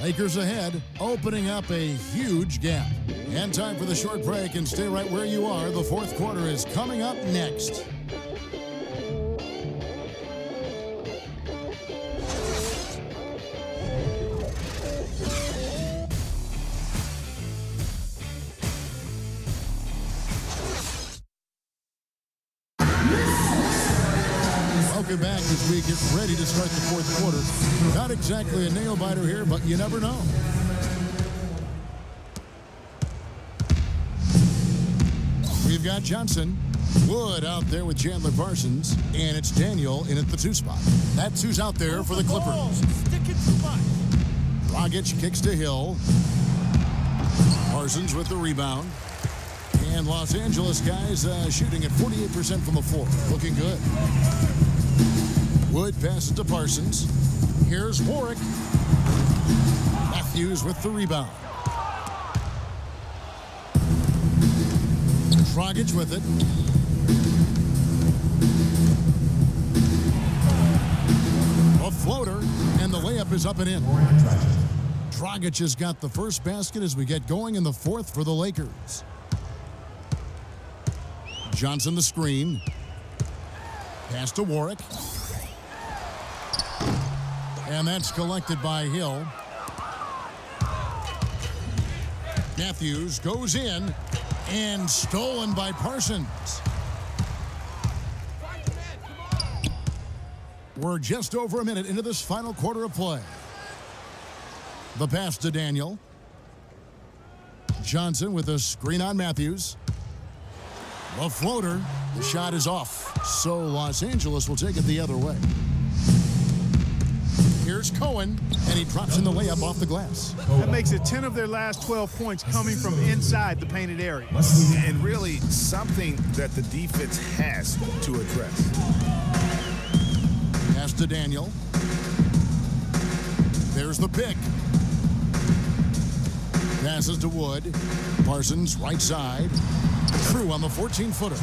Lakers ahead, opening up a huge gap. And time for the short break, and stay right where you are. The fourth quarter is coming up next. Welcome back as we get ready to start the fourth quarter. Not exactly a nail-biter here, but you never know. We've got Johnson, Wood out there with Chandler Parsons, and it's Daniel in at the 2 spot. That's who's out there for the Clippers. Dragic kicks to Hill. Parsons with the rebound. And Los Angeles guys shooting at 48% from the floor. Looking good. Wood passes to Parsons. Here's Warwick. Matthews with the rebound. Dragic with it. A floater, and the layup is up and in. Dragic has got the first basket as we get going in the fourth for the Lakers. Johnson the screen. Pass to Warwick. And that's collected by Hill. Matthews goes in and stolen by Parsons. We're just over a minute into this final quarter of play. The pass to Daniel. Johnson with a screen on Matthews. The floater. The shot is off. So Los Angeles will take it the other way. Here's Cohen, and he drops in the layup off the glass. That makes it 10 of their last 12 points coming from inside the painted area. And really something that the defense has to address. Pass to Daniel. There's the pick. Passes to Wood. Parsons right side. True on the 14-footer.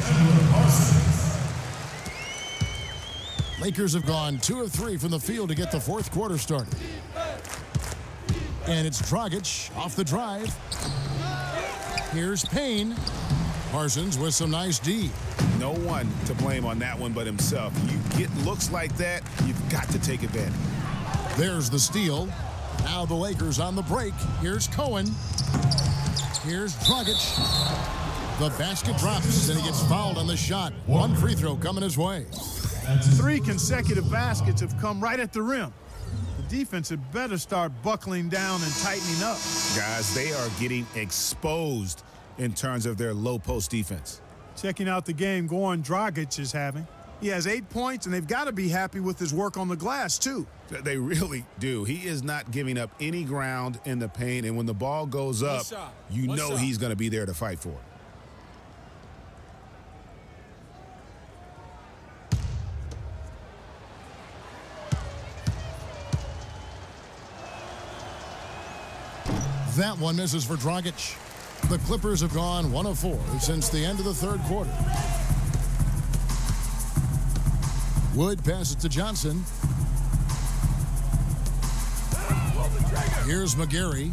Lakers have gone 2 of 3 from the field to get the fourth quarter started. And it's Dragic off the drive. Here's Payne. Parsons with some nice D. No one to blame on that one but himself. You get looks like that, you've got to take advantage. There's the steal. Now the Lakers on the break. Here's Cohen. Here's Dragic. The basket drops, and he gets fouled on the shot. One free throw coming his way. 3 consecutive baskets have come right at the rim. The defense had better start buckling down and tightening up. Guys, they are getting exposed in terms of their low post defense. Checking out the game Goran Dragic is having. He has 8 points, and they've got to be happy with his work on the glass, too. They really do. He is not giving up any ground in the paint, and when the ball goes up, you know he's going to be there to fight for it. That one misses for Dragic. The Clippers have gone 1 of 4 since the end of the third quarter. Wood passes to Johnson. Here's McGarry.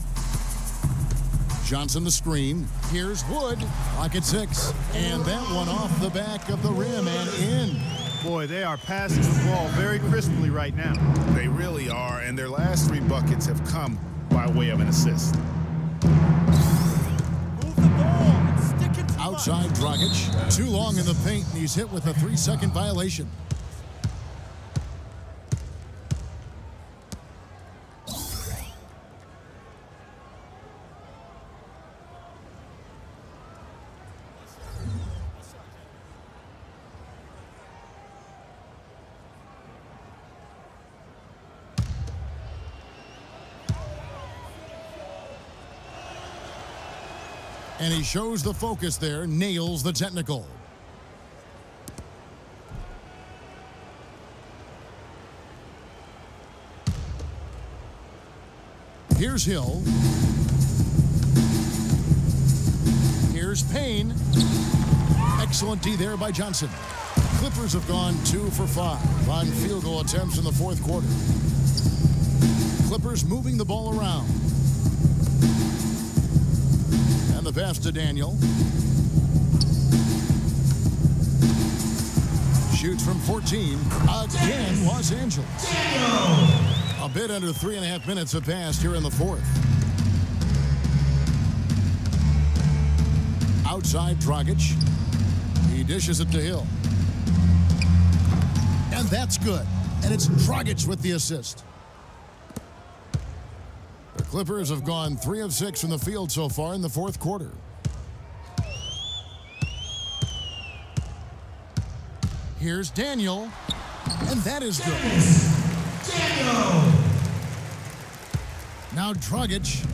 Johnson the screen. Here's Wood. Clock at 6. And that one off the back of the rim and in. Boy, they are passing the ball very crisply right now. They really are, and their last 3 buckets have come by way of an assist. Move the ball and stick it to Outside Dragic. Too long in the paint, and he's hit with a 3-second violation. And he shows the focus there, nails the technical. Here's Hill. Here's Payne. Excellent D there by Johnson. Clippers have gone 2 for 5 on field goal attempts in the fourth quarter. Clippers moving the ball around. And the pass to Daniel. Shoots from 14. Again, Los Angeles. A bit under 3.5 minutes have passed here in the fourth. Outside Dragic. He dishes it to Hill. And that's good. And it's Dragic with the assist. The Clippers have gone 3 of 6 from the field so far in the fourth quarter. Here's Daniel, and that is good. Daniel! Now Dragic.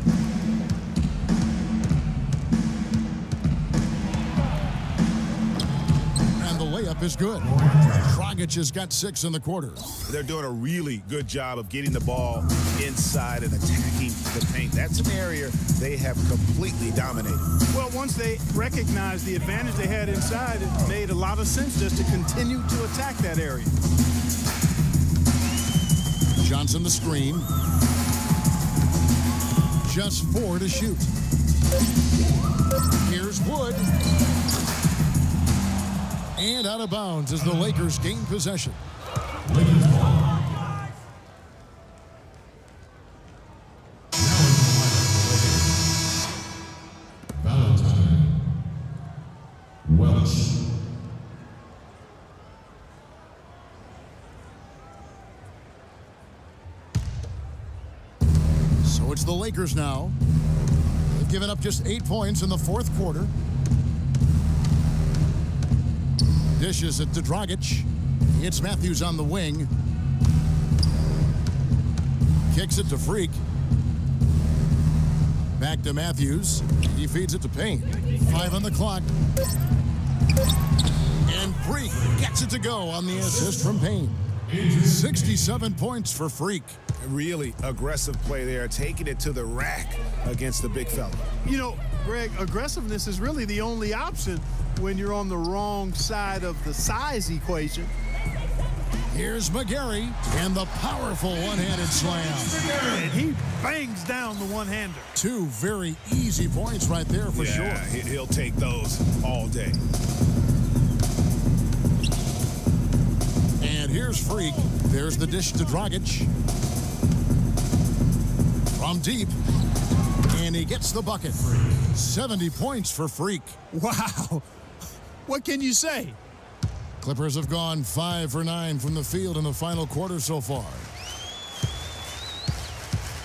And the layup is good. Dragic has got 6 in the quarter. They're doing a really good job of getting the ball inside and attacking the paint. That's an area they have completely dominated. Well, once they recognized the advantage they had inside, it made a lot of sense just to continue to attack that area. Johnson the screen. Just 4 to shoot. Here's Wood. And out of bounds as the Lakers gain possession. Valentine. Welch. So it's the Lakers now. They've given up just 8 points in the fourth quarter. Dishes it to Dragic. Hits Matthews on the wing. Kicks it to Freak. Back to Matthews. He feeds it to Payne. 5 on the clock. And Freak gets it to go on the assist from Payne. 67 points for Freak. Really aggressive play there, taking it to the rack against the big fella. You know, Greg, aggressiveness is really the only option when you're on the wrong side of the size Here's McGarry and the powerful one-handed slam. And he bangs down the one-hander. 2 very easy points right there for sure. Yeah, he'll take those all day. And here's Freak. There's the dish to Dragic. From deep. And he gets the bucket. 70 points for Freak. Wow. What can you say? Clippers have gone 5 for 9 from the field in the final quarter so far.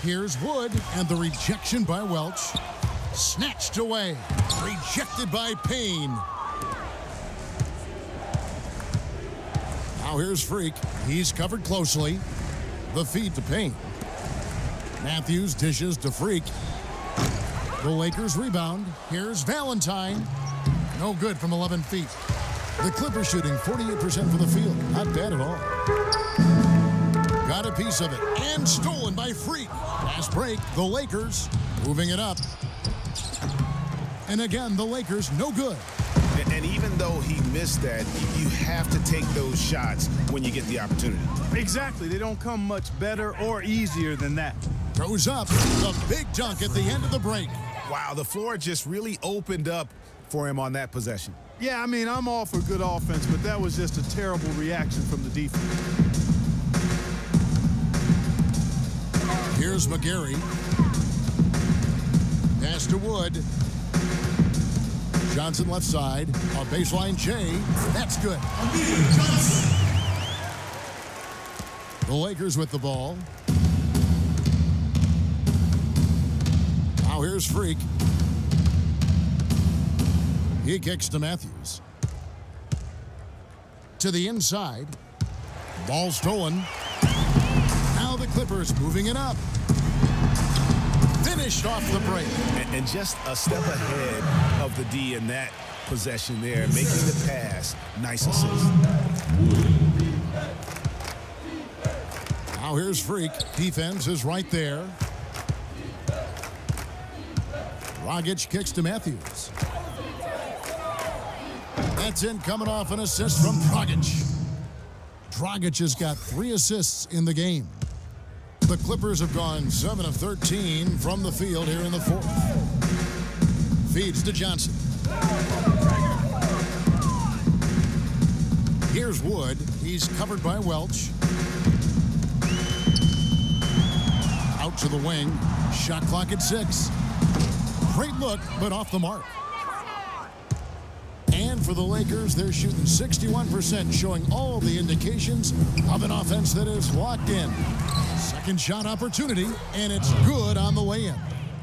Here's Wood, and the rejection by Welch. Snatched away. Rejected by Payne. Now here's Freak. He's covered closely. The feed to Payne. Matthews dishes to Freak. The Lakers rebound. Here's Valentine. No good from 11 feet. The Clippers shooting 48% from the field. Not bad at all. Got a piece of it. And stolen by Freak. Fast break. The Lakers moving it up. And again, the Lakers no good. And even though he missed that, you have to take those shots when you get the opportunity. Exactly. They don't come much better or easier than that. Goes up. The big dunk at the end of the break. Wow, the floor just really opened up for him on that possession. Yeah, I mean, I'm all for good offense, but that was just a terrible reaction from the defense. Here's McGarry. Pass to Wood. Johnson left side. A baseline J. That's good. The Lakers with the ball. Now here's Freak. He kicks to Matthews. To the inside. Ball stolen. Now the Clippers moving it up. Finished off the break. And just a step ahead of the D in that possession there, making the pass. Nice assist. Now here's Freak. Defense is right there. Dragic kicks to Matthews. That's in, coming off an assist from Dragic. Dragic has got 3 assists in the game. The Clippers have gone 7 of 13 from the field here in the fourth. Feeds to Johnson. Here's Wood. He's covered by Welch. Out to the wing. Shot clock at 6. Great look, but off the mark. And for the Lakers, they're shooting 61%, showing all the indications of an offense that is locked in. Second shot opportunity, and it's good on the way in.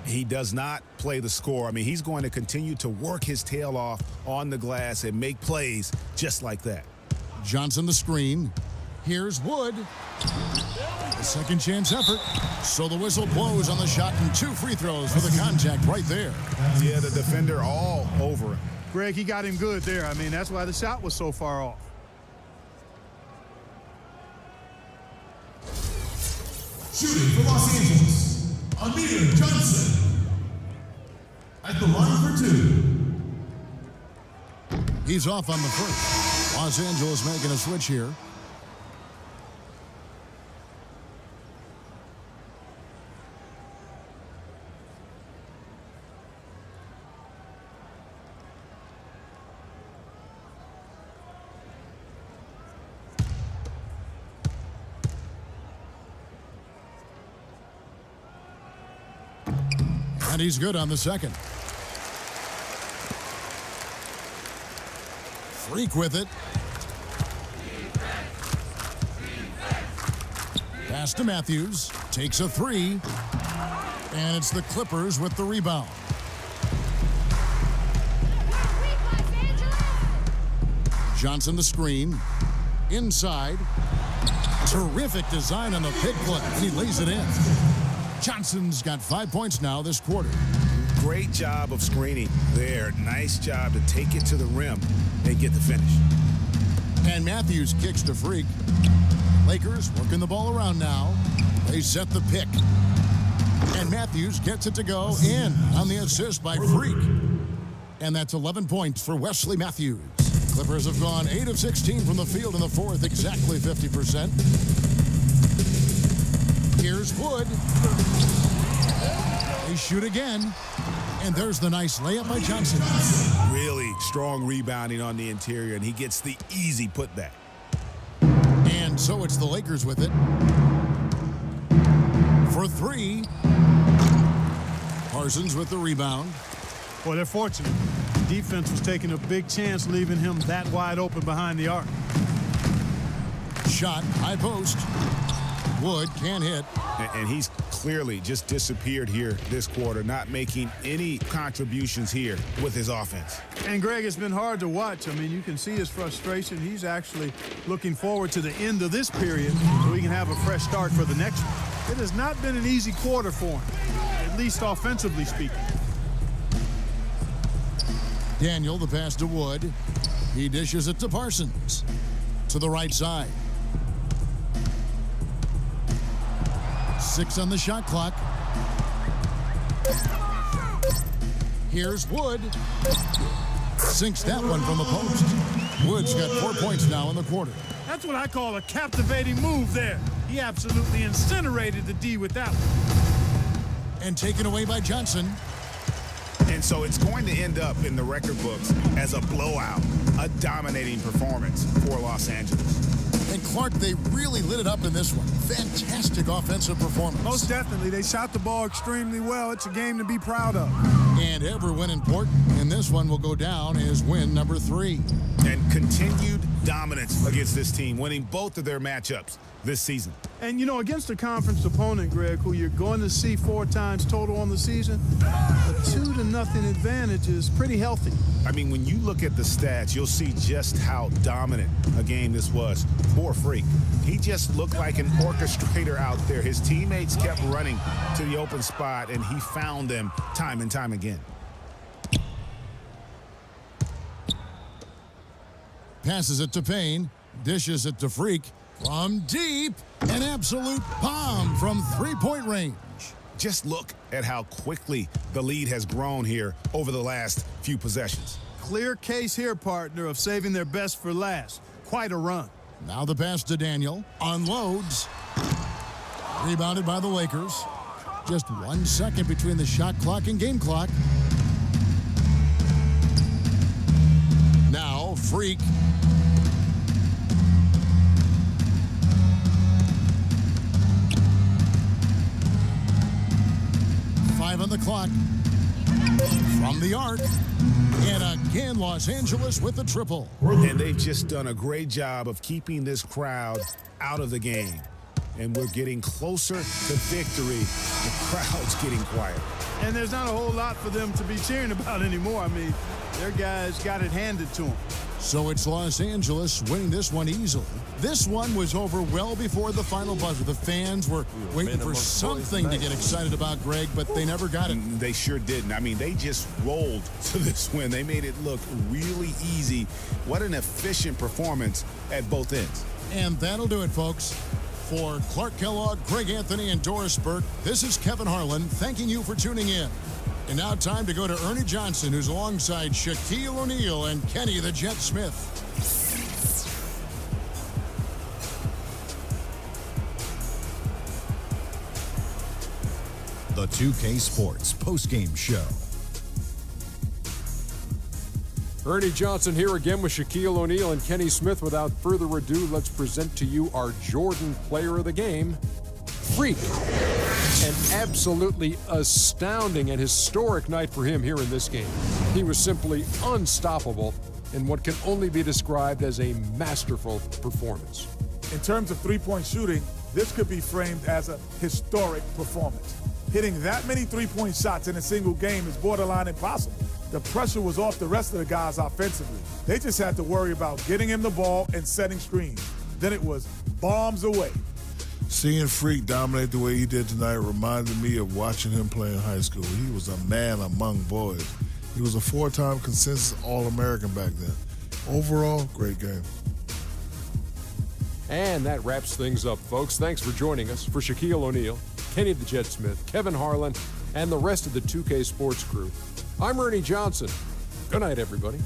He does not play the score. I mean, he's going to continue to work his tail off on the glass and make plays just like that. Johnson the screen. Here's Wood. A second chance effort. So the whistle blows on the shot and 2 free throws for the contact right there. Yeah, the defender all over him. Greg, he got him good there. I mean, that's why the shot was so far off. Shooting for Los Angeles, Amir Johnson. At the line for 2. He's off on the first. Los Angeles making a switch here. And he's good on the second. Freak with it. Pass to Matthews. Takes a 3. And it's the Clippers with the rebound. Johnson the screen. Inside. Terrific design on the pick play. He lays it in. Johnson's got 5 points now this quarter. Great job of screening there. Nice job to take it to the rim and get the finish. And Matthews kicks to Freak. Lakers working the ball around now. They set the pick. And Matthews gets it to go in on the assist by Freak. And that's 11 points for Wesley Matthews. Clippers have gone 8 of 16 from the field in the fourth, exactly 50%. Here's Wood. They shoot again. And there's the nice layup by Johnson. Really strong rebounding on the interior, and he gets the easy putback. And so it's the Lakers with it. For 3. Parsons with the rebound. Boy, they're fortunate. Defense was taking a big chance, leaving him that wide open behind the arc. Shot, high post. Wood can't hit. And he's clearly just disappeared here this quarter, not making any contributions here with his offense. And Greg, it's been hard to watch. I mean, you can see his frustration. He's actually looking forward to the end of this period so he can have a fresh start for the next one. It has not been an easy quarter for him, at least offensively speaking. Daniel, the pass to Wood. He dishes it to Parsons. To the right side. 6 on the shot clock. Here's Wood. Sinks that one from the post. Wood's got 4 points now in the quarter. That's what I call a captivating move there. He absolutely incinerated the D with that one. and taken away by Johnson. And so it's going to end up in the record books as a blowout, a dominating performance for Los Angeles. And Clark, they really lit it up in this one. Fantastic offensive performance. Most definitely. They shot the ball extremely well. It's a game to be proud of. And every win important. And this one will go down as win number 3. And continued dominance against this team, winning both of their matchups this season. And, you know, against a conference opponent, Greg, who you're going to see 4 times total on the season, a 2-0 advantage is pretty healthy. I mean, when you look at the stats, you'll see just how dominant a game this was for Freak. He just looked like an orchestrator out there. His teammates kept running to the open spot, and he found them time and time again. Passes it to Payne, dishes it to Freak. From deep, an absolute bomb from 3-point range. Just look at how quickly the lead has grown here over the last few possessions. Clear case here, partner, of saving their best for last. Quite a run. Now the pass to Daniel. Unloads. Rebounded by the Lakers. Just 1 second between the shot clock and game clock. Now Freak. On the clock from the arc, and again Los Angeles with the triple. And they've just done a great job of keeping this crowd out of the game, and we're getting closer to victory. The crowd's getting quiet, and there's not a whole lot for them to be cheering about anymore. I mean, their guys got it handed to them. So it's Los Angeles winning this one easily. This one was over well before the final buzzer. The fans were waiting for something to get excited about, Greg, but they never got it. They sure didn't. I mean, they just rolled to this win. They made it look really easy. What an efficient performance at both ends. And that'll do it, folks. For Clark Kellogg, Greg Anthony, and Doris Burke, this is Kevin Harlan thanking you for tuning in. And now time to go to Ernie Johnson, who's alongside Shaquille O'Neal and Kenny the Jet Smith. The 2K Sports postgame show. Ernie Johnson here again with Shaquille O'Neal and Kenny Smith. Without further ado, let's present to you our Jordan Player of the Game, Freak. An absolutely astounding and historic night for him here in this game. He was simply unstoppable in what can only be described as a masterful performance. In terms of three-point shooting, this could be framed as a historic performance. Hitting that many three-point shots in a single game is borderline impossible. The pressure was off the rest of the guys offensively. They just had to worry about getting him the ball and setting screens. Then it was bombs away. Seeing Freak dominate the way he did tonight reminded me of watching him play in high school. He was a man among boys. He was a 4-time consensus All-American back then. Overall, great game. And that wraps things up, folks. Thanks for joining us. For Shaquille O'Neal, Kenny the Jet Smith, Kevin Harlan, and the rest of the 2K Sports crew, I'm Ernie Johnson. Good night, everybody.